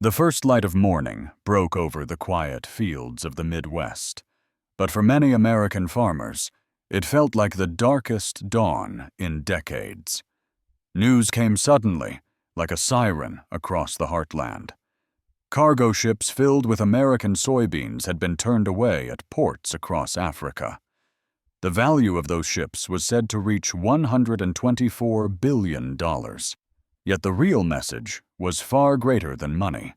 The first light of morning broke over the quiet fields of the Midwest, but for many American farmers, it felt like the darkest dawn in decades. News came suddenly, like a siren across the heartland. Cargo ships filled with American soybeans had been turned away at ports across Africa. The value of those ships was said to reach $124 billion. Yet the real message was far greater than money.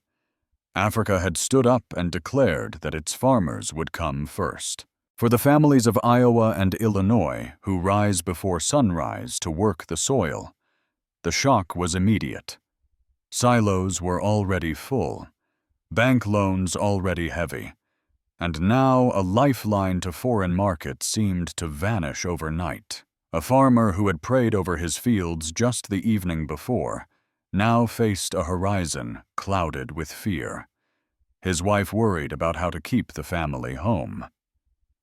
Africa had stood up and declared that its farmers would come first. For the families of Iowa and Illinois who rise before sunrise to work the soil, the shock was immediate. Silos were already full, bank loans already heavy, and now a lifeline to foreign markets seemed to vanish overnight. A farmer who had prayed over his fields just the evening before now faced a horizon clouded with fear. His wife worried about how to keep the family home.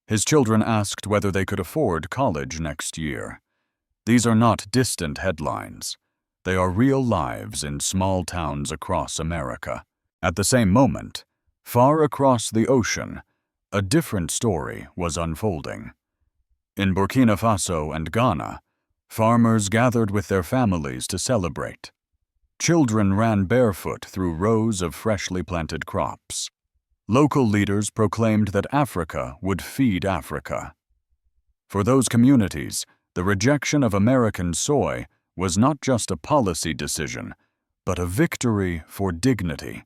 His children asked whether they could afford college next year. These are not distant headlines. They are real lives in small towns across America. At the same moment, far across the ocean, a different story was unfolding. In Burkina Faso and Ghana, farmers gathered with their families to celebrate. Children ran barefoot through rows of freshly planted crops. Local leaders proclaimed that Africa would feed Africa. For those communities, the rejection of American soy was not just a policy decision, but a victory for dignity,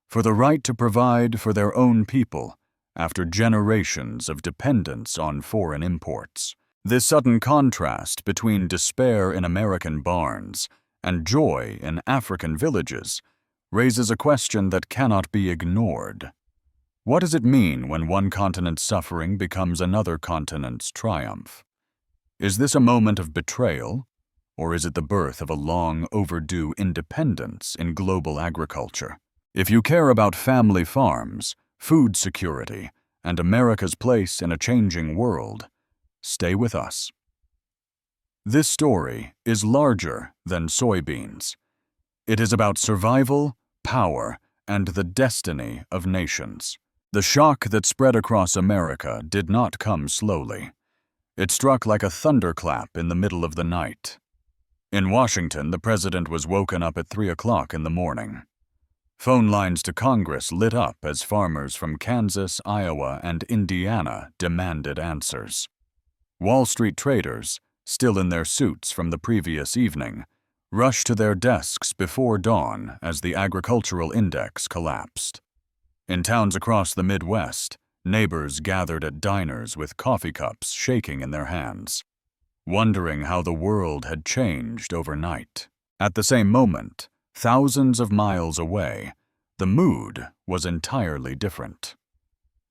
for the right to provide for their own people after generations of dependence on foreign imports. This sudden contrast between despair in American barns and joy in African villages raises a question that cannot be ignored. What does it mean when one continent's suffering becomes another continent's triumph? Is this a moment of betrayal, or is it the birth of a long overdue independence in global agriculture? If you care about family farms, food security, and America's place in a changing world, stay with us. This story is larger than soybeans. It is about survival, power, and the destiny of nations. The shock that spread across America did not come slowly. It struck like a thunderclap in the middle of the night. In Washington, the president was woken up at 3 o'clock in the morning. Phone lines to Congress lit up as farmers from Kansas, Iowa, and Indiana demanded answers. Wall Street traders, still in their suits from the previous evening, rushed to their desks before dawn as the agricultural index collapsed. In towns across the Midwest, neighbors gathered at diners with coffee cups shaking in their hands, wondering how the world had changed overnight. At the same moment, thousands of miles away, the mood was entirely different.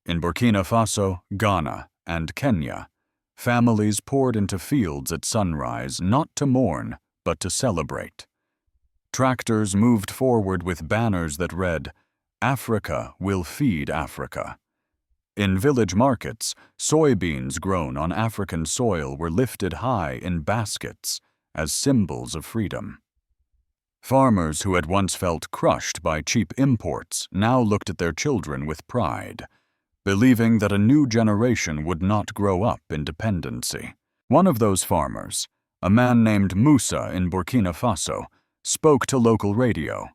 In Burkina Faso, Ghana, and Kenya, families poured into fields at sunrise not to mourn, but to celebrate. Tractors moved forward with banners that read, "Africa will feed Africa." In village markets, soybeans grown on African soil were lifted high in baskets as symbols of freedom. Farmers who had once felt crushed by cheap imports now looked at their children with pride, believing that a new generation would not grow up in dependency. One of those farmers, a man named Musa in Burkina Faso, spoke to local radio.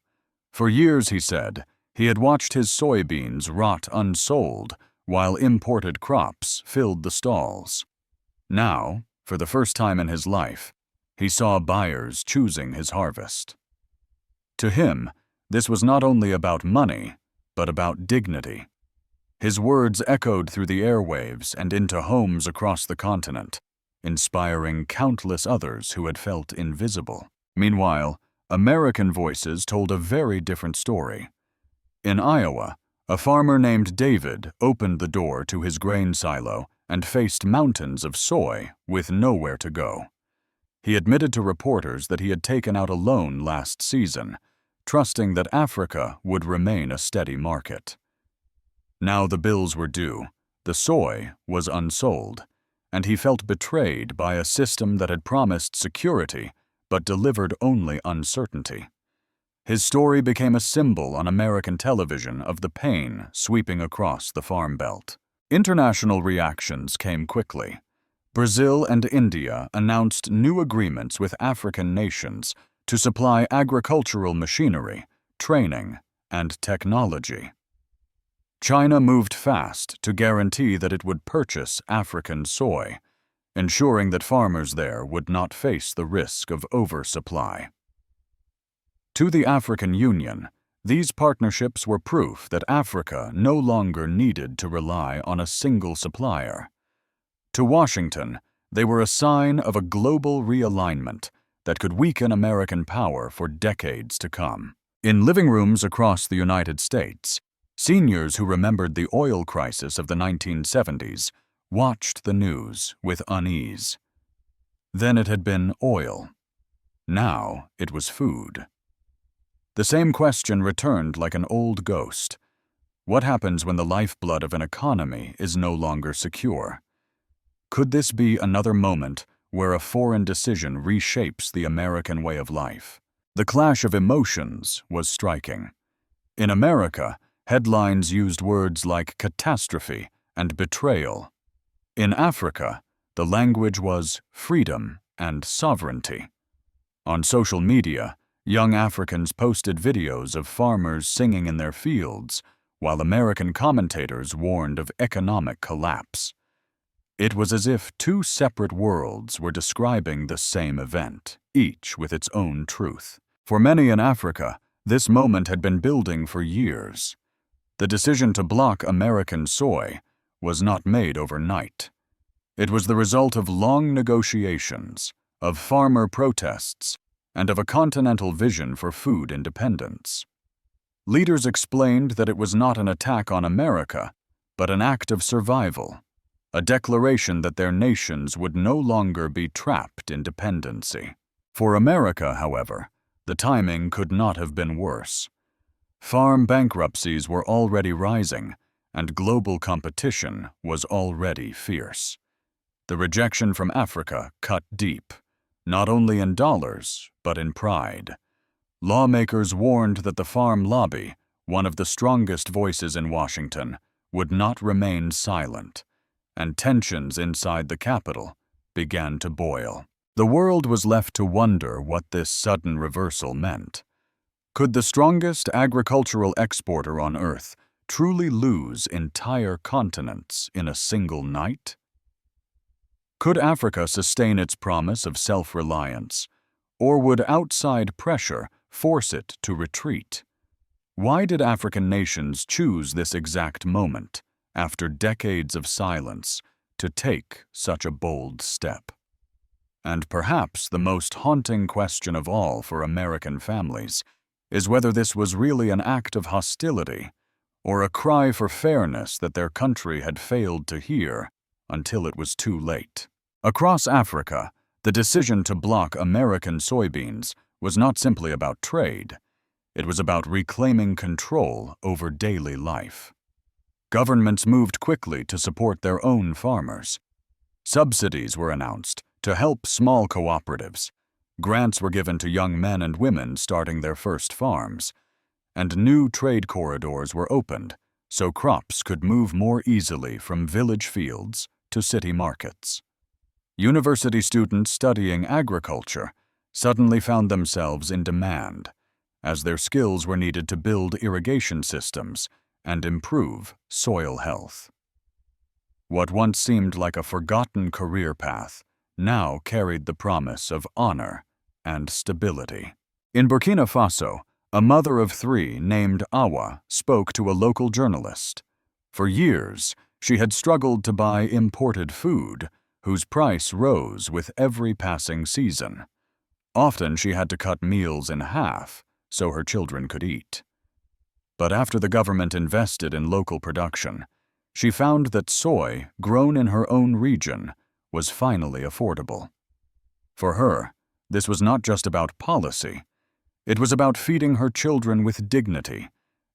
For years, he said, he had watched his soybeans rot unsold while imported crops filled the stalls. Now, for the first time in his life, he saw buyers choosing his harvest. To him, this was not only about money, but about dignity. His words echoed through the airwaves and into homes across the continent, inspiring countless others who had felt invisible. Meanwhile, American voices told a very different story. In Iowa, a farmer named David opened the door to his grain silo and faced mountains of soy with nowhere to go. He admitted to reporters that he had taken out a loan last season, trusting that Africa would remain a steady market. Now the bills were due, the soy was unsold, and he felt betrayed by a system that had promised security but delivered only uncertainty. His story became a symbol on American television of the pain sweeping across the Farm Belt. International reactions came quickly. Brazil and India announced new agreements with African nations to supply agricultural machinery, training, and technology. China moved fast to guarantee that it would purchase African soy, ensuring that farmers there would not face the risk of oversupply. To the African Union, these partnerships were proof that Africa no longer needed to rely on a single supplier. To Washington, they were a sign of a global realignment that could weaken American power for decades to come. In living rooms across the United States, seniors who remembered the oil crisis of the 1970s watched the news with unease. Then it had been oil. Now it was food. The same question returned like an old ghost. What happens when the lifeblood of an economy is no longer secure? Could this be another moment where a foreign decision reshapes the American way of life? The clash of emotions was striking. In America, headlines used words like catastrophe and betrayal. In Africa, the language was freedom and sovereignty. On social media, young Africans posted videos of farmers singing in their fields, while American commentators warned of economic collapse. It was as if two separate worlds were describing the same event, each with its own truth. For many in Africa, this moment had been building for years. The decision to block American soy was not made overnight. It was the result of long negotiations, of farmer protests, and of a continental vision for food independence. Leaders explained that it was not an attack on America, but an act of survival, a declaration that their nations would no longer be trapped in dependency. For America, however, the timing could not have been worse. Farm bankruptcies were already rising, and global competition was already fierce. The rejection from Africa cut deep, not only in dollars, but in pride. Lawmakers warned that the farm lobby, one of the strongest voices in Washington, would not remain silent, and tensions inside the Capitol began to boil. The world was left to wonder what this sudden reversal meant. Could the strongest agricultural exporter on Earth truly lose entire continents in a single night? Could Africa sustain its promise of self-reliance, or would outside pressure force it to retreat? Why did African nations choose this exact moment, after decades of silence, to take such a bold step? And perhaps the most haunting question of all for American families is whether this was really an act of hostility or a cry for fairness that their country had failed to hear until it was too late. Across Africa, the decision to block American soybeans was not simply about trade. It was about reclaiming control over daily life. Governments moved quickly to support their own farmers. Subsidies were announced to help small cooperatives. Grants were given to young men and women starting their first farms, and new trade corridors were opened so crops could move more easily from village fields to city markets. University students studying agriculture suddenly found themselves in demand, as their skills were needed to build irrigation systems and improve soil health. What once seemed like a forgotten career path now carried the promise of honor and stability. In Burkina Faso, a mother of 3 named Awa spoke to a local journalist. For years, she had struggled to buy imported food, whose price rose with every passing season. Often she had to cut meals in half so her children could eat. But after the government invested in local production, she found that soy grown in her own region was finally affordable. For her, this was not just about policy. It was about feeding her children with dignity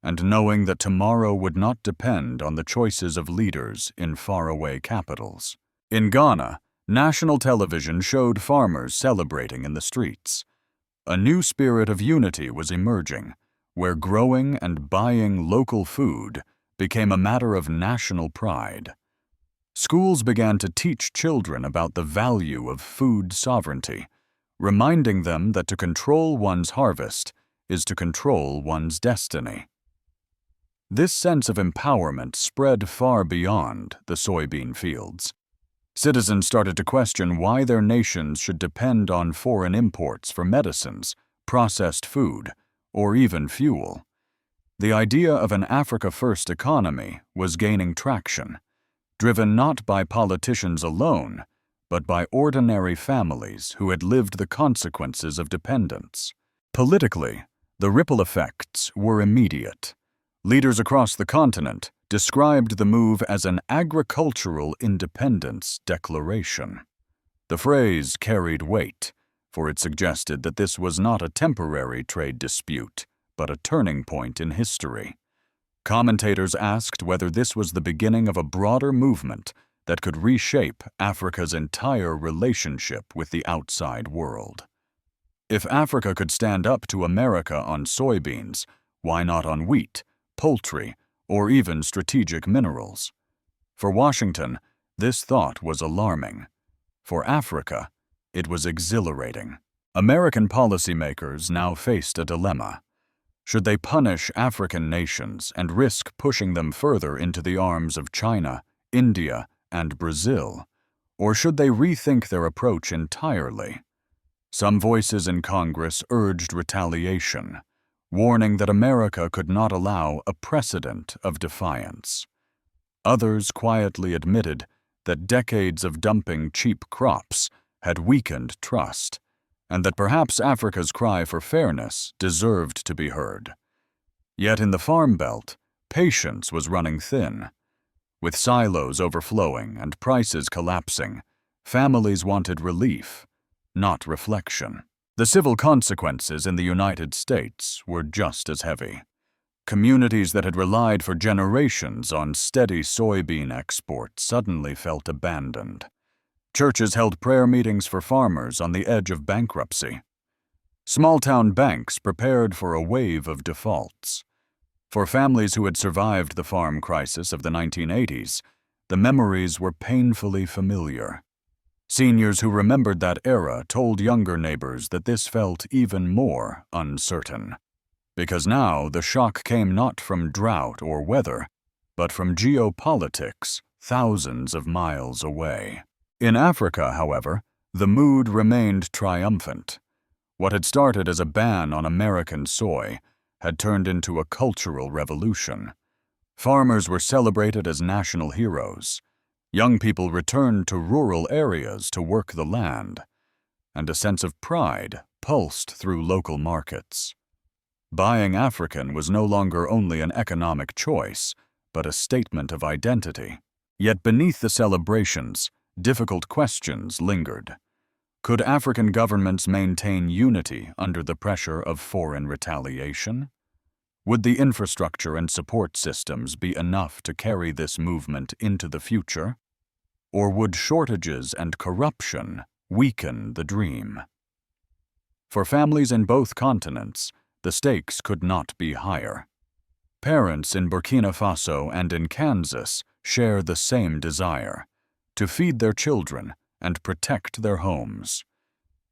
and knowing that tomorrow would not depend on the choices of leaders in faraway capitals. In Ghana, national television showed farmers celebrating in the streets. A new spirit of unity was emerging, where growing and buying local food became a matter of national pride. Schools began to teach children about the value of food sovereignty, reminding them that to control one's harvest is to control one's destiny. This sense of empowerment spread far beyond the soybean fields. Citizens started to question why their nations should depend on foreign imports for medicines, processed food, or even fuel. The idea of an Africa-first economy was gaining traction, driven not by politicians alone, but by ordinary families who had lived the consequences of dependence. Politically, the ripple effects were immediate. Leaders across the continent described the move as an agricultural independence declaration. The phrase carried weight, for it suggested that this was not a temporary trade dispute, but a turning point in history. Commentators asked whether this was the beginning of a broader movement that could reshape Africa's entire relationship with the outside world. If Africa could stand up to America on soybeans, why not on wheat, poultry, or even strategic minerals? For Washington, this thought was alarming. For Africa, it was exhilarating. American policymakers now faced a dilemma. Should they punish African nations and risk pushing them further into the arms of China, India, and Brazil? Or should they rethink their approach entirely? Some voices in Congress urged retaliation, warning that America could not allow a precedent of defiance. Others quietly admitted that decades of dumping cheap crops had weakened trust, and that perhaps Africa's cry for fairness deserved to be heard. Yet in the Farm Belt, patience was running thin. With silos overflowing and prices collapsing, families wanted relief, not reflection. The civil consequences in the United States were just as heavy. Communities that had relied for generations on steady soybean exports suddenly felt abandoned. Churches held prayer meetings for farmers on the edge of bankruptcy. Small-town banks prepared for a wave of defaults. For families who had survived the farm crisis of the 1980s, the memories were painfully familiar. Seniors who remembered that era told younger neighbors that this felt even more uncertain. Because now the shock came not from drought or weather, but from geopolitics thousands of miles away. In Africa, however, the mood remained triumphant. What had started as a ban on American soy had turned into a cultural revolution. Farmers were celebrated as national heroes. Young people returned to rural areas to work the land, and a sense of pride pulsed through local markets. Buying African was no longer only an economic choice, but a statement of identity. Yet beneath the celebrations, difficult questions lingered. Could African governments maintain unity under the pressure of foreign retaliation? Would the infrastructure and support systems be enough to carry this movement into the future? Or would shortages and corruption weaken the dream? For families in both continents, the stakes could not be higher. Parents in Burkina Faso and in Kansas share the same desire: to feed their children and protect their homes.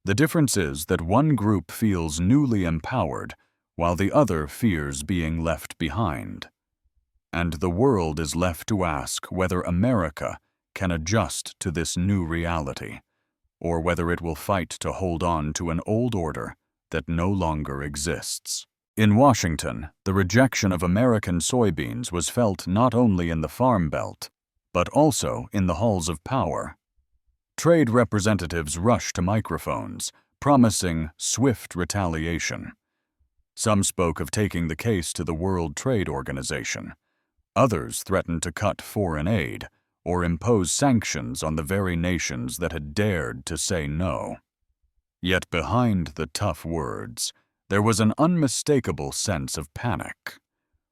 The difference is that one group feels newly empowered while the other fears being left behind. And the world is left to ask whether America can adjust to this new reality, or whether it will fight to hold on to an old order that no longer exists. In Washington, the rejection of American soybeans was felt not only in the Farm Belt, but also in the halls of power. Trade representatives rushed to microphones, promising swift retaliation. Some spoke of taking the case to the World Trade Organization. Others threatened to cut foreign aid or impose sanctions on the very nations that had dared to say no. Yet behind the tough words, there was an unmistakable sense of panic.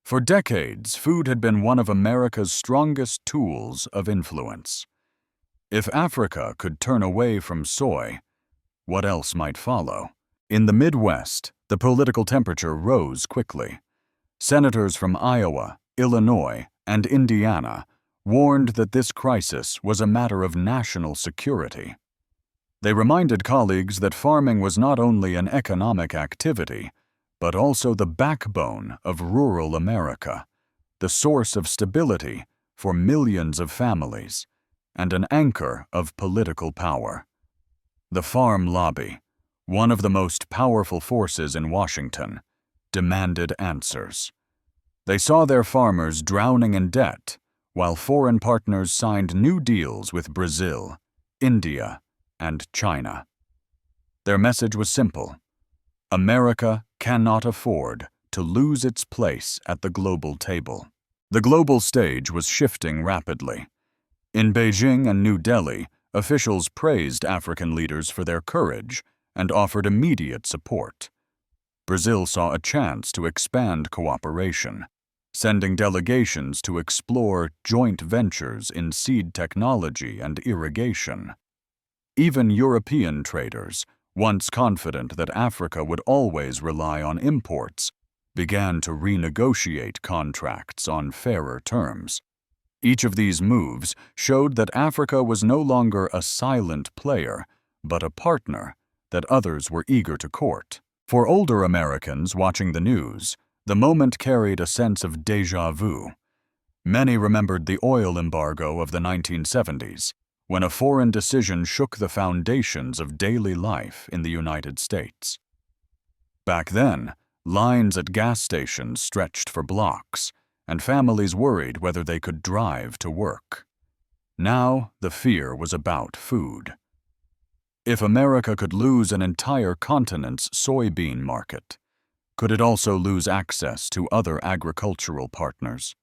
For decades, food had been one of America's strongest tools of influence. If Africa could turn away from soy, what else might follow? In the Midwest, the political temperature rose quickly. Senators from Iowa, Illinois, and Indiana warned that this crisis was a matter of national security. They reminded colleagues that farming was not only an economic activity, but also the backbone of rural America, the source of stability for millions of families, and an anchor of political power. The farm lobby, one of the most powerful forces in Washington, demanded answers. They saw their farmers drowning in debt, while foreign partners signed new deals with Brazil, India, and China. Their message was simple: America cannot afford to lose its place at the global table. The global stage was shifting rapidly. In Beijing and New Delhi, officials praised African leaders for their courage and offered immediate support. Brazil saw a chance to expand cooperation, sending delegations to explore joint ventures in seed technology and irrigation. Even European traders, once confident that Africa would always rely on imports, began to renegotiate contracts on fairer terms. Each of these moves showed that Africa was no longer a silent player, but a partner that others were eager to court. For older Americans watching the news, the moment carried a sense of déjà vu. Many remembered the oil embargo of the 1970s, when a foreign decision shook the foundations of daily life in the United States. Back then, lines at gas stations stretched for blocks, and families worried whether they could drive to work. Now, the fear was about food. If America could lose an entire continent's soybean market, could it also lose access to other agricultural partners?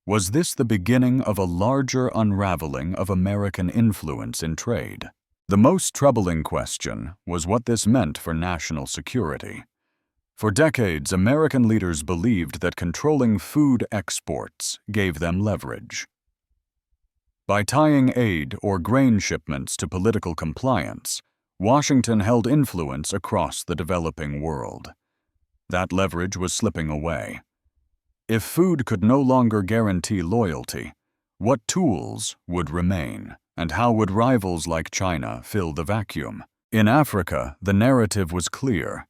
Was this the beginning of a larger unraveling of American influence in trade? The most troubling question was what this meant for national security. For decades, American leaders believed that controlling food exports gave them leverage. By tying aid or grain shipments to political compliance, Washington held influence across the developing world. That leverage was slipping away. If food could no longer guarantee loyalty, what tools would remain, and how would rivals like China fill the vacuum? In Africa, the narrative was clear.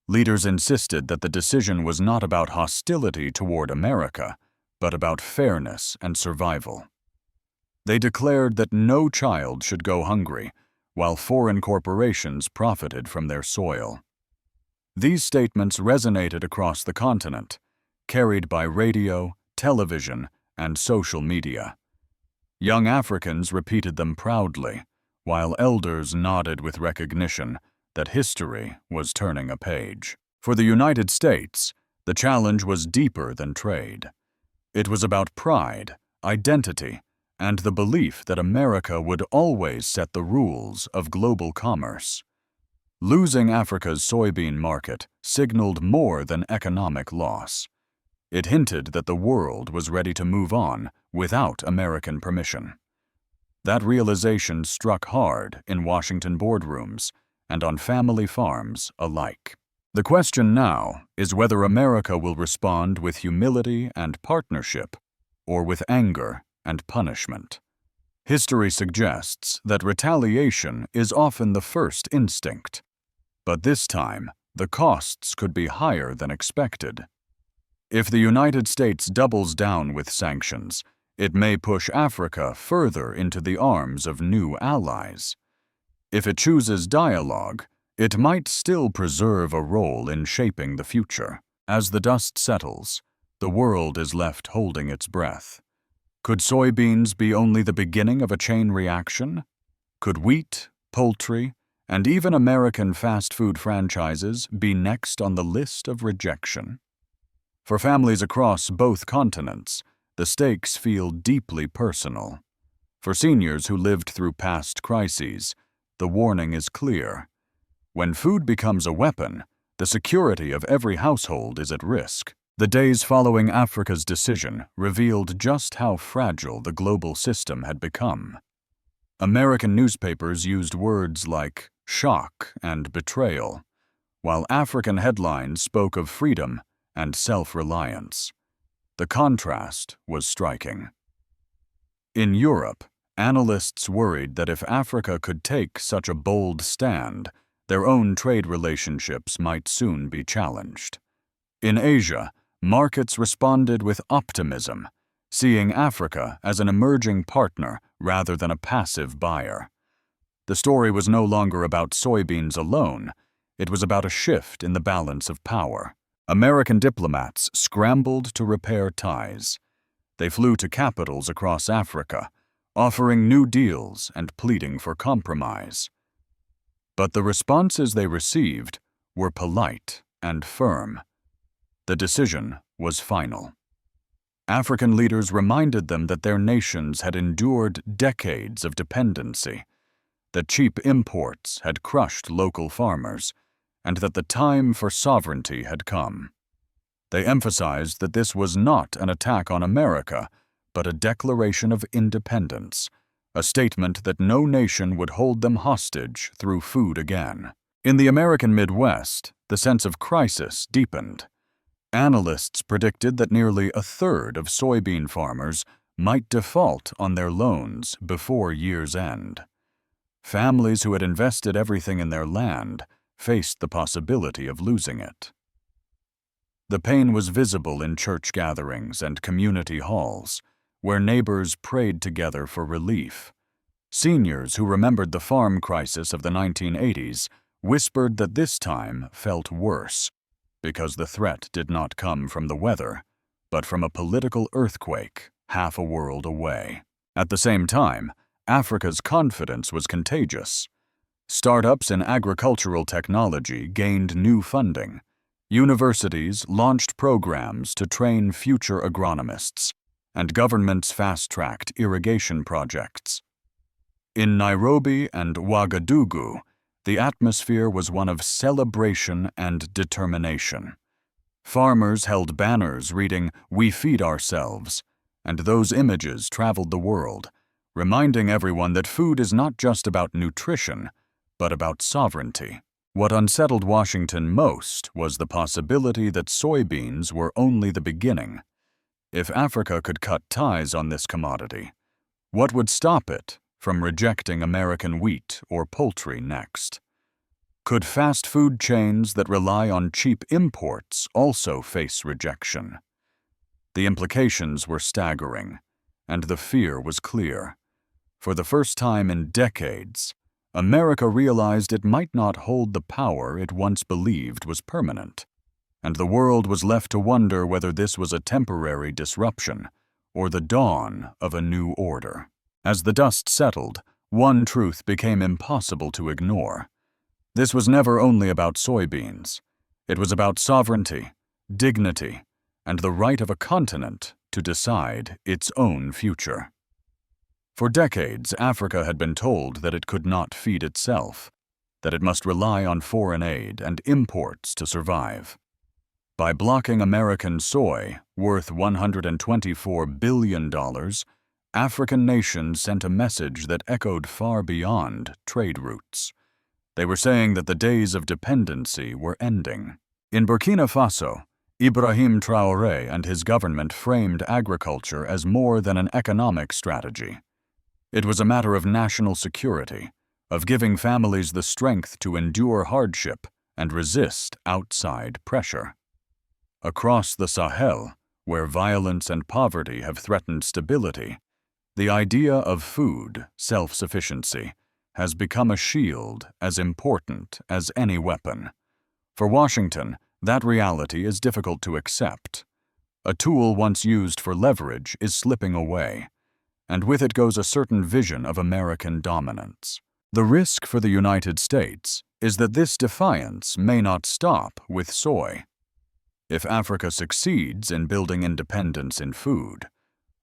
Leaders insisted that the decision was not about hostility toward America, but about fairness and survival. They declared that no child should go hungry, while foreign corporations profited from their soil. These statements resonated across the continent, carried by radio, television, and social media. Young Africans repeated them proudly, while elders nodded with recognition that history was turning a page. For the United States, the challenge was deeper than trade. It was about pride, identity, and the belief that America would always set the rules of global commerce. Losing Africa's soybean market signaled more than economic loss. It hinted that the world was ready to move on without American permission. That realization struck hard in Washington boardrooms and on family farms alike. The question now is whether America will respond with humility and partnership, or with anger and punishment. History suggests that retaliation is often the first instinct, but this time the costs could be higher than expected. If the United States doubles down with sanctions, it may push Africa further into the arms of new allies. If it chooses dialogue, it might still preserve a role in shaping the future. As the dust settles, the world is left holding its breath. Could soybeans be only the beginning of a chain reaction? Could wheat, poultry, and even American fast food franchises be next on the list of rejection? For families across both continents, the stakes feel deeply personal. For seniors who lived through past crises, the warning is clear. When food becomes a weapon, the security of every household is at risk. The days following Africa's decision revealed just how fragile the global system had become. American newspapers used words like shock and betrayal, while African headlines spoke of freedom and self-reliance. The contrast was striking. In Europe, analysts worried that if Africa could take such a bold stand, their own trade relationships might soon be challenged. In Asia, markets responded with optimism, seeing Africa as an emerging partner rather than a passive buyer. The story was no longer about soybeans alone. It was about a shift in the balance of power. American diplomats scrambled to repair ties. They flew to capitals across Africa, offering new deals and pleading for compromise. But the responses they received were polite and firm. The decision was final. African leaders reminded them that their nations had endured decades of dependency, that cheap imports had crushed local farmers, and that the time for sovereignty had come. They emphasized that this was not an attack on America, but a declaration of independence, a statement that no nation would hold them hostage through food again. In the American Midwest, the sense of crisis deepened. Analysts predicted that nearly a third of soybean farmers might default on their loans before year's end. Families who had invested everything in their land faced the possibility of losing it. The pain was visible in church gatherings and community halls, where neighbors prayed together for relief. Seniors who remembered the farm crisis of the 1980s whispered that this time felt worse, because the threat did not come from the weather, but from a political earthquake half a world away. At the same time, Africa's confidence was contagious. Startups in agricultural technology gained new funding. Universities launched programs to train future agronomists, and governments fast-tracked irrigation projects. In Nairobi and Ouagadougou, the atmosphere was one of celebration and determination. Farmers held banners reading, "We feed ourselves," and those images traveled the world, reminding everyone that food is not just about nutrition, but about sovereignty. What unsettled Washington most was the possibility that soybeans were only the beginning. If Africa could cut ties on this commodity, what would stop it from rejecting American wheat or poultry next? Could fast food chains that rely on cheap imports also face rejection? The implications were staggering, and the fear was clear. For the first time in decades, America realized it might not hold the power it once believed was permanent, and the world was left to wonder whether this was a temporary disruption or the dawn of a new order. As the dust settled, one truth became impossible to ignore. This was never only about soybeans. It was about sovereignty, dignity, and the right of a continent to decide its own future. For decades, Africa had been told that it could not feed itself, that it must rely on foreign aid and imports to survive. By blocking American soy, worth $124 billion, African nations sent a message that echoed far beyond trade routes. They were saying that the days of dependency were ending. In Burkina Faso, Ibrahim Traoré and his government framed agriculture as more than an economic strategy. It was a matter of national security, of giving families the strength to endure hardship and resist outside pressure. Across the Sahel, where violence and poverty have threatened stability, the idea of food self-sufficiency has become a shield as important as any weapon. For Washington, that reality is difficult to accept. A tool once used for leverage is slipping away, and with it goes a certain vision of American dominance. The risk for the United States is that this defiance may not stop with soy. If Africa succeeds in building independence in food,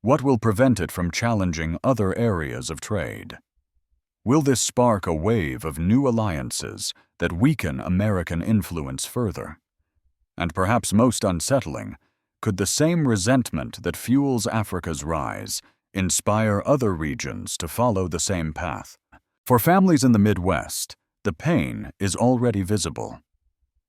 what will prevent it from challenging other areas of trade? Will this spark a wave of new alliances that weaken American influence further? And perhaps most unsettling, could the same resentment that fuels Africa's rise inspire other regions to follow the same path? For families in the Midwest, the pain is already visible.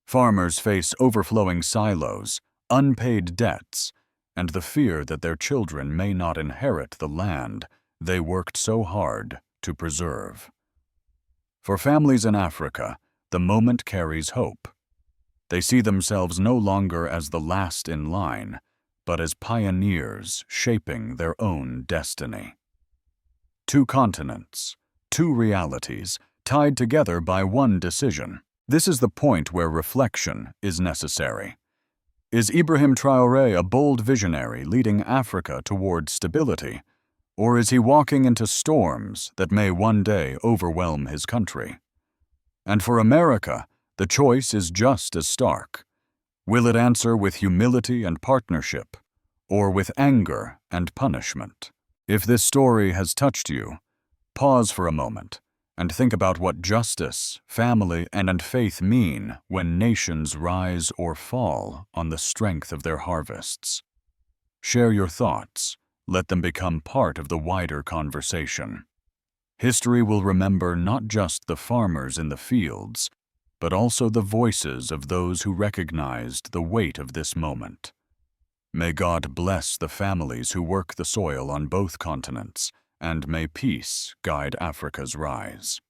Farmers face overflowing silos, unpaid debts, and the fear that their children may not inherit the land they worked so hard to preserve. For families in Africa, the moment carries hope. They see themselves no longer as the last in line, but as pioneers shaping their own destiny. Two continents, two realities, tied together by one decision. This is the point where reflection is necessary. Is Ibrahim Traoré a bold visionary leading Africa toward stability, or is he walking into storms that may one day overwhelm his country? And for America, the choice is just as stark. Will it answer with humility and partnership, or with anger and punishment? If this story has touched you, pause for a moment and think about what justice, family, and faith mean when nations rise or fall on the strength of their harvests. Share your thoughts. Let them become part of the wider conversation. History will remember not just the farmers in the fields, but also the voices of those who recognized the weight of this moment. May God bless the families who work the soil on both continents, and may peace guide Africa's rise.